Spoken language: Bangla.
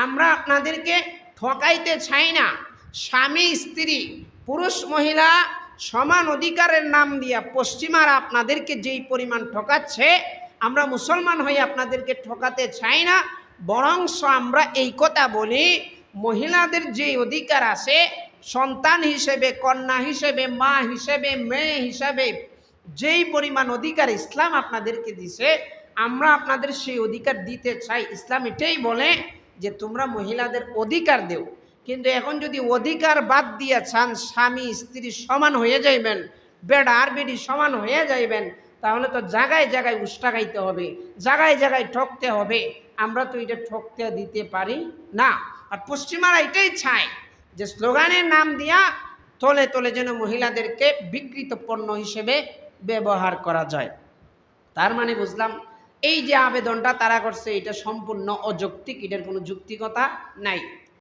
আমরা আপনাদেরকে ঠকাইতে চাই না। স্বামী স্ত্রী পুরুষ মহিলা সমান অধিকারের নাম দিয়া পশ্চিমারা আপনাদেরকে যেই পরিমাণ ঠকাচ্ছে, আমরা মুসলমান হয়ে আপনাদেরকে ঠকাতে চাই না। বরংস আমরা এই কথা বলি, মহিলাদের যে অধিকার আছে সন্তান হিসেবে, কন্যা হিসেবে, মা হিসেবে, মেয়ে হিসেবে যেই পরিমাণ অধিকার ইসলাম আপনাদেরকে দিছে, আমরা আপনাদের সেই অধিকার দিতে চাই। ইসলাম এটাই বলে যে তোমরা মহিলাদের অধিকার দেও। কিন্তু এখন যদি অধিকার বাদ দিয়া চান স্বামী স্ত্রী সমান হয়ে যাইবেন, বেড়া আর বেড়ি সমান হয়ে যাইবেন, তাহলে তো জায়গায় জায়গায় উষ্টা খাইতে হবে, জায়গায় জায়গায় ঠকতে হবে। আমরা তো এটা ঠকতে দিতে পারি না। আর পশ্চিমারা এটাই চায় যে স্লোগানের নাম দিয়া তলে তলে যেন মহিলাদেরকে বিকৃত পণ্য হিসেবে ব্যবহার করা যায়। তার মানে বুঝলাম এই যে আবেদনটা তারা করছে এটা সম্পূর্ণ অযৌক্তিক, এটার কোনো যুক্তিকতা নাই।